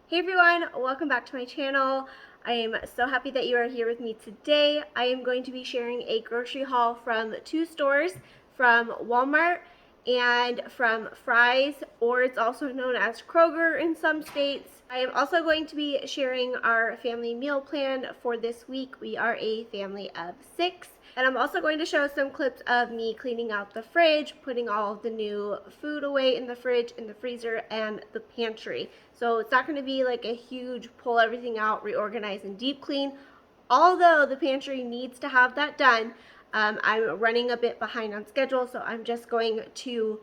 Hey everyone, welcome back to my channel. I am so happy that you are here with me today. I am going to be sharing a grocery haul from two stores, from Walmart and from Fry's, or it's also known as Kroger in some states. I am also going to be sharing our family meal plan for this week. We are a family of 6. And I'm also going to show some clips of me cleaning out the fridge, putting all of the new food away in the fridge, in the freezer, and the pantry. So it's not going to be like a huge pull everything out, reorganize, and deep clean. Although the pantry needs to have that done, I'm running a bit behind on schedule, so I'm just going to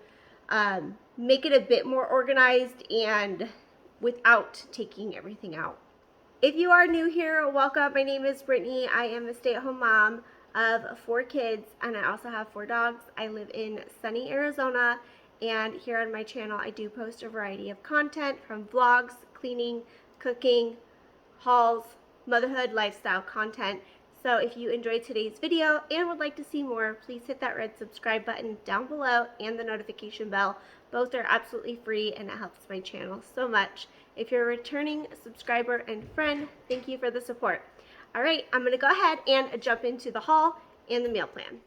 make it a bit more organized and without taking everything out. If you are new here, welcome. My name is Brittany. I am a stay-at-home mom of 4 kids, and I also have 4 dogs. I live in sunny Arizona, and here on my channel I do post a variety of content, from vlogs, cleaning, cooking, hauls, motherhood, lifestyle content. So if you enjoyed today's video and would like to see more, please hit that red subscribe button down below and the notification bell. Both are absolutely free and it helps my channel so much. If you're a returning subscriber and friend, thank you for the support. All right, I'm gonna go ahead and jump into the haul and the meal plan.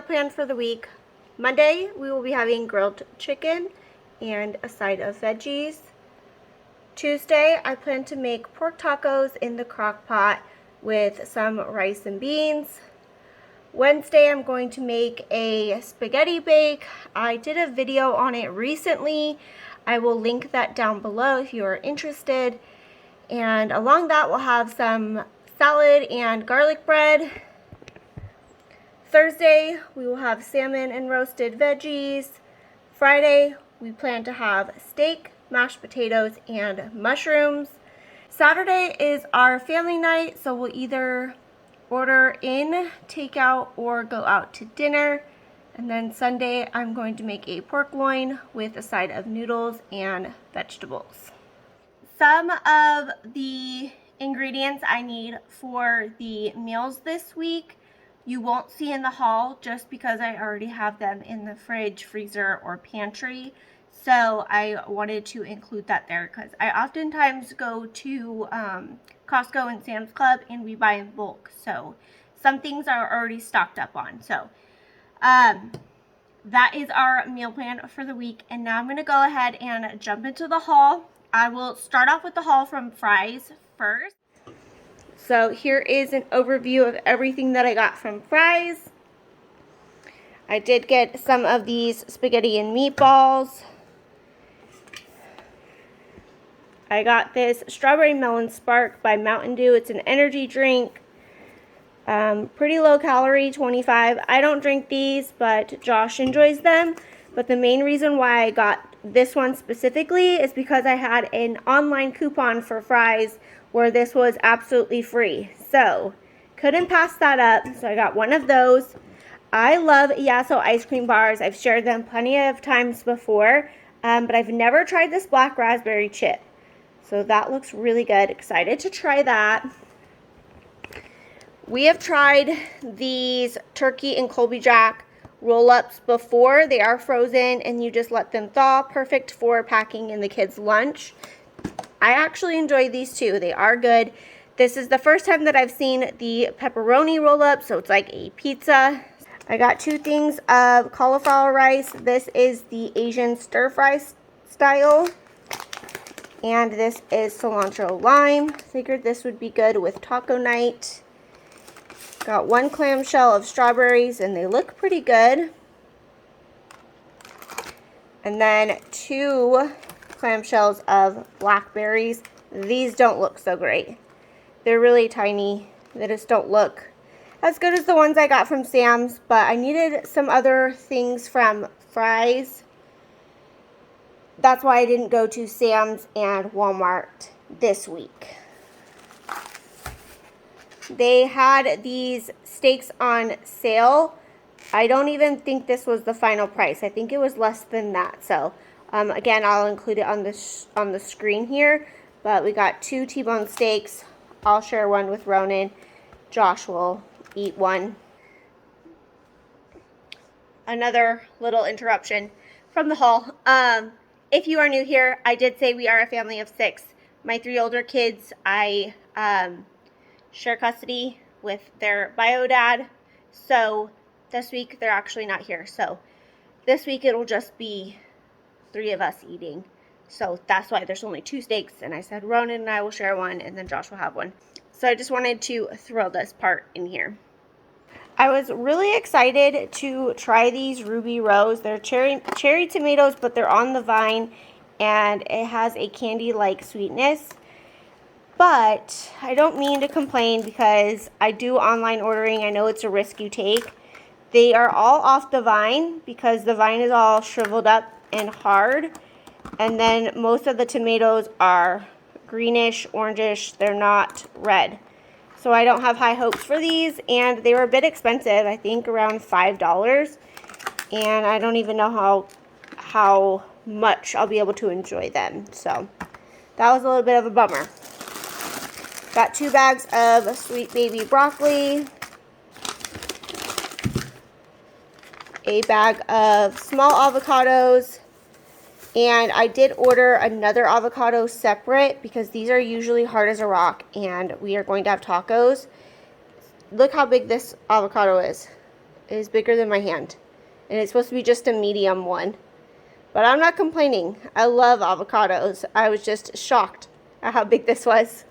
Plan for the week. Monday we will be having grilled chicken and a side of veggies. Tuesday I plan to make pork tacos in the crock pot with some rice and beans. Wednesday I'm going to make a spaghetti bake. I did a video on it recently. I will link that down below if you are interested. And along that we'll have some salad and garlic bread. Thursday, we will have salmon and roasted veggies. Friday, we plan to have steak, mashed potatoes, and mushrooms. Saturday is our family night, so we'll either order in, takeout, or go out to dinner. And then Sunday, I'm going to make a pork loin with a side of noodles and vegetables. Some of the ingredients I need for the meals this week you won't see in the haul, just because I already have them in the fridge, freezer, or pantry. So I wanted to include that there because I oftentimes go to Costco and Sam's Club and we buy in bulk. So some things are already stocked up on. So that is our meal plan for the week. And now I'm going to go ahead and jump into the haul. I will start off with the haul from Fry's first. So here is an overview of everything that I got from Fry's. I did get some of these spaghetti and meatballs. I got this Strawberry Melon Spark by Mountain Dew. It's an energy drink. Pretty low calorie, 25. I don't drink these, but Josh enjoys them. But the main reason why I got this one specifically is because I had an online coupon for Fry's where this was absolutely free. So, couldn't pass that up. So I got one of those. I love Yasso ice cream bars. I've shared them plenty of times before, but I've never tried this black raspberry chip. So that looks really good. Excited to try that. We have tried these turkey and Colby Jack roll-ups before. They are frozen and you just let them thaw. Perfect for packing in the kids' lunch. I actually enjoy these too. They are good. This is the first time that I've seen the pepperoni roll-up, so it's like a pizza. I got 2 things of cauliflower rice. This is the Asian stir-fry style. And this is cilantro lime. Figured this would be good with taco night. Got 1 clamshell of strawberries, and they look pretty good. And then 2 clamshells of blackberries. These don't look so great. They're really tiny. They just don't look as good as the ones I got from Sam's, but I needed some other things from Fry's. That's why I didn't go to Sam's and Walmart this week. They had these steaks on sale. I don't even think this was the final price. I think it was less than that. So, again, I'll include it on the screen here. But we got 2 T-bone steaks. I'll share one with Ronan. Josh will eat one. Another little interruption from the haul. If you are new here, I did say we are a family of 6. My 3 older kids, I share custody with their bio dad. So this week they're actually not here. So this week it'll just be 3 of us eating. So that's why there's only 2 steaks. And I said Ronan and I will share one, and then Josh will have one. So I just wanted to throw this part in here. I was really excited to try these Ruby Rose. They're cherry tomatoes, but they're on the vine, and it has a candy-like sweetness. But I don't mean to complain because I do online ordering. I know it's a risk you take. They are all off the vine because the vine is all shriveled up and hard. And then most of the tomatoes are greenish, orangish. They're not red. So I don't have high hopes for these, and they were a bit expensive. I think around $5. And I don't even know how much I'll be able to enjoy them. So that was a little bit of a bummer. Got 2 bags of sweet baby broccoli, a bag of small avocados, and I did order another avocado separate because these are usually hard as a rock, and we are going to have tacos. Look how big this avocado is. It is bigger than my hand, and it's supposed to be just a medium one. But I'm not complaining. I love avocados. I was just shocked at how big this was.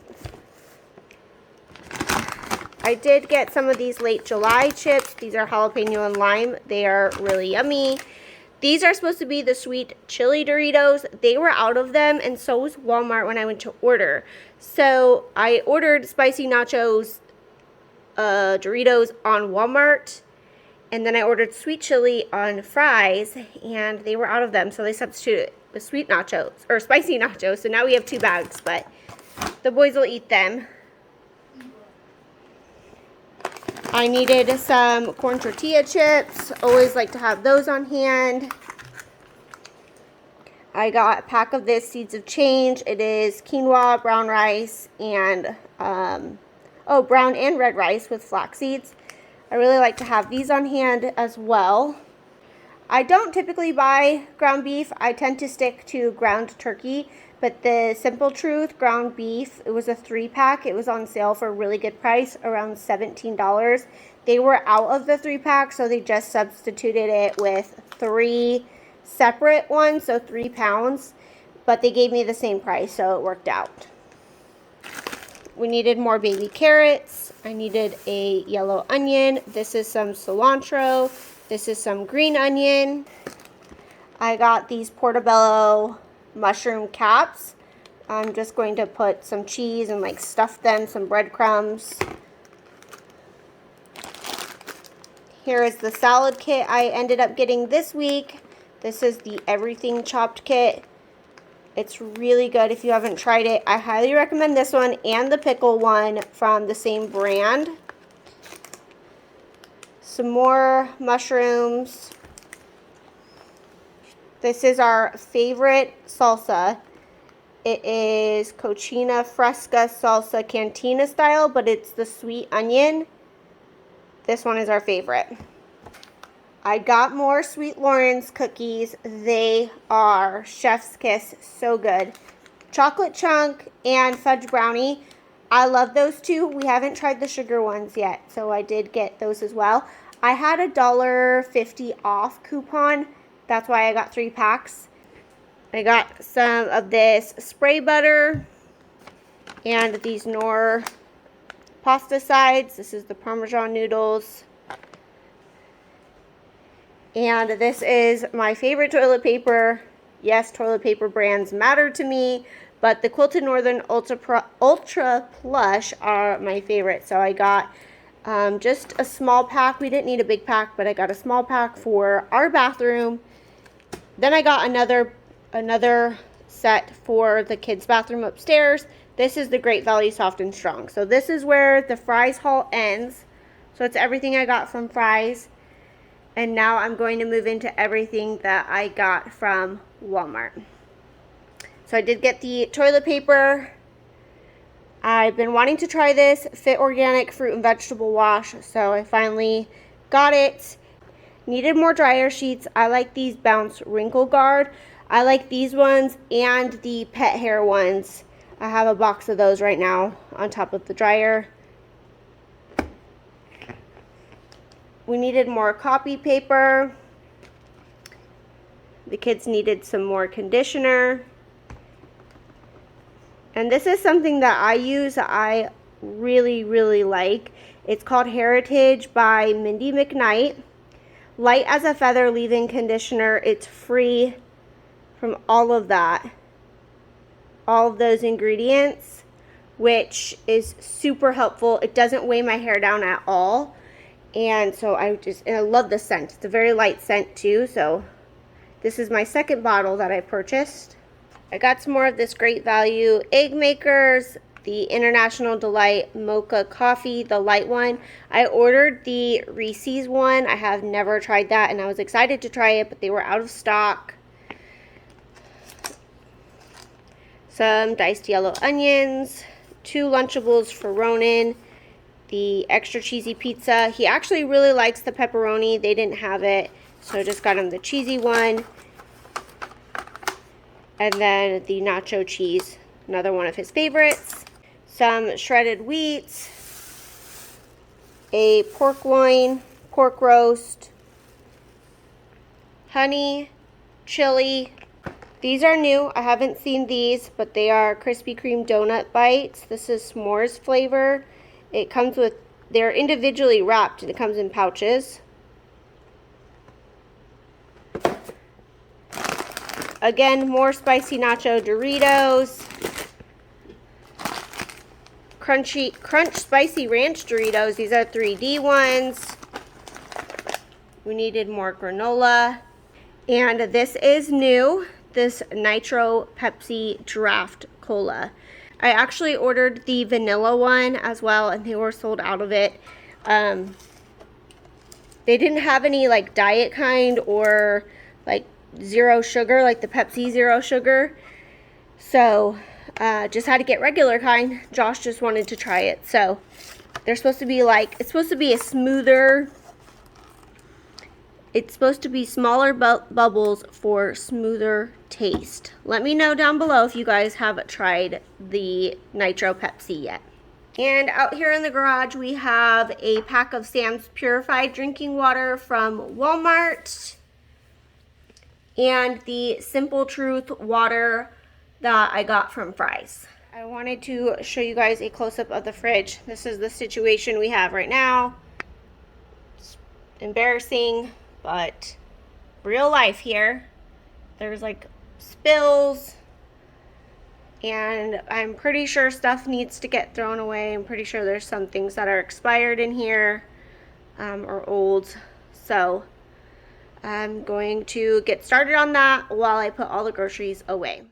I did get some of these late July chips. These are jalapeno and lime. They are really yummy. These are supposed to be the sweet chili Doritos. They were out of them, and so was Walmart when I went to order. So I ordered spicy nachos, Doritos on Walmart, and then I ordered sweet chili on Fry's, and they were out of them. So they substituted with sweet nachos, or spicy nachos. So now we have 2 bags, but the boys will eat them. I needed some corn tortilla chips. Always like to have those on hand. I got a pack of this Seeds of Change. It is quinoa, brown rice, and brown and red rice with flax seeds. I really like to have these on hand as well. I don't typically buy ground beef. I tend to stick to ground turkey. But the Simple Truth ground beef, it was a 3-pack. It was on sale for a really good price, around $17. They were out of the 3-pack, so they just substituted it with 3 separate ones, so 3 pounds. But they gave me the same price, so it worked out. We needed more baby carrots. I needed a yellow onion. This is some cilantro. This is some green onion. I got these portobello mushroom caps. I'm just going to put some cheese and like stuff them, some breadcrumbs. Here is the salad kit I ended up getting this week. This is the everything chopped kit. It's really good if you haven't tried it. I highly recommend this one and the pickle one from the same brand. Some more mushrooms. This is our favorite salsa. It is Cochina Fresca Salsa Cantina style, but it's the sweet onion. This one is our favorite. I got more Sweet Lawrence cookies. They are chef's kiss, so good. Chocolate chunk and fudge brownie. I love those 2. We haven't tried the sugar ones yet, so I did get those as well. I had a $1.50 off coupon. That's why I got 3 packs. I got some of this spray butter and these Knorr pasta sides. This is the Parmesan noodles. And this is my favorite toilet paper. Yes, toilet paper brands matter to me, but the Quilted Northern Ultra Plush are my favorite. So I got just a small pack. We didn't need a big pack, but I got a small pack for our bathroom. Then I got another set for the kids' bathroom upstairs. This is the Great Value Soft and Strong. So this is where the Fry's haul ends. So it's everything I got from Fry's. And now I'm going to move into everything that I got from Walmart. So I did get the toilet paper. I've been wanting to try this Fit Organic Fruit and Vegetable Wash, so I finally got it. Needed more dryer sheets. I like these Bounce Wrinkle Guard. I like these ones and the pet hair ones. I have a box of those right now on top of the dryer. We needed more copy paper. The kids needed some more conditioner. And this is something that I use that I really, really like. It's called Heritage by Mindy McKnight. Light as a feather leave-in conditioner. It's free from all of that. All of those ingredients, which is super helpful. It doesn't weigh my hair down at all. And so I love the scent. It's a very light scent too. So this is my second bottle that I purchased. I got some more of this Great Value egg makers, the International Delight Mocha Coffee, the light one. I ordered the Reese's one. I have never tried that and I was excited to try it, but they were out of stock. Some diced yellow onions, 2 Lunchables for Ronan, the extra cheesy pizza. He actually really likes the pepperoni. They didn't have it, so I just got him the cheesy one. And then the nacho cheese, another one of his favorites. Some shredded wheat, a pork loin, pork roast, honey, chili. These are new. I haven't seen these, but they are Krispy Kreme donut bites. This is s'mores flavor. It comes with, they're individually wrapped and it comes in pouches. Again, more spicy nacho Doritos. Crunch spicy ranch Doritos. These are 3D ones. We needed more granola. And this is new. This Nitro Pepsi Draft Cola. I actually ordered the vanilla one as well and they were sold out of it. They didn't have any like diet kind or like zero sugar, like the Pepsi zero sugar. So just had to get regular kind. Josh just wanted to try it. So they're supposed to be like, it's supposed to be a smoother, it's supposed to be smaller bubbles for smoother taste. Let me know down below if you guys have tried the Nitro Pepsi yet. And out here in the garage, we have a pack of Sam's Purified Drinking Water from Walmart. And the Simple Truth water that I got from Fry's. I wanted to show you guys a close-up of the fridge. This is the situation we have right now. It's embarrassing, but real life here. There's like spills, and I'm pretty sure stuff needs to get thrown away. I'm pretty sure there's some things that are expired in here or old. So I'm going to get started on that while I put all the groceries away.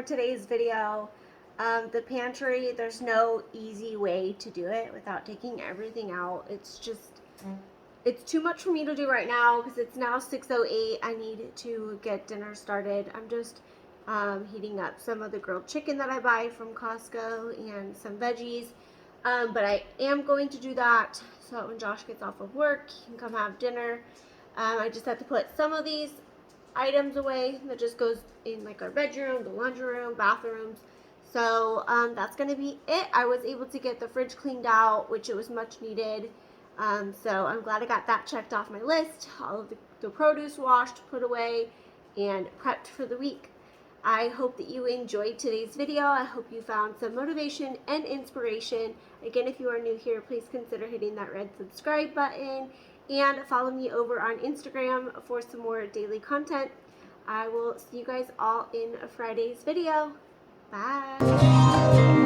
today's video. The pantry, there's no easy way to do it without taking everything out. It's too much for me to do right now because it's now 6:08. I need to get dinner started. I'm just heating up some of the grilled chicken that I buy from Costco and some veggies. But I am going to do that so that when Josh gets off of work, he can come have dinner. I just have to put some of these items away. That just goes in like our bedroom, the laundry room, bathrooms. So that's going to be it. I was able to get the fridge cleaned out, which it was much needed. So I'm glad I got that checked off my list. All of the produce washed, put away, and prepped for the week. I hope that you enjoyed today's video. I hope you found some motivation and inspiration. Again, if you are new here, please consider hitting that red subscribe button and follow me over on Instagram for some more daily content. I will see you guys all in Friday's video. Bye.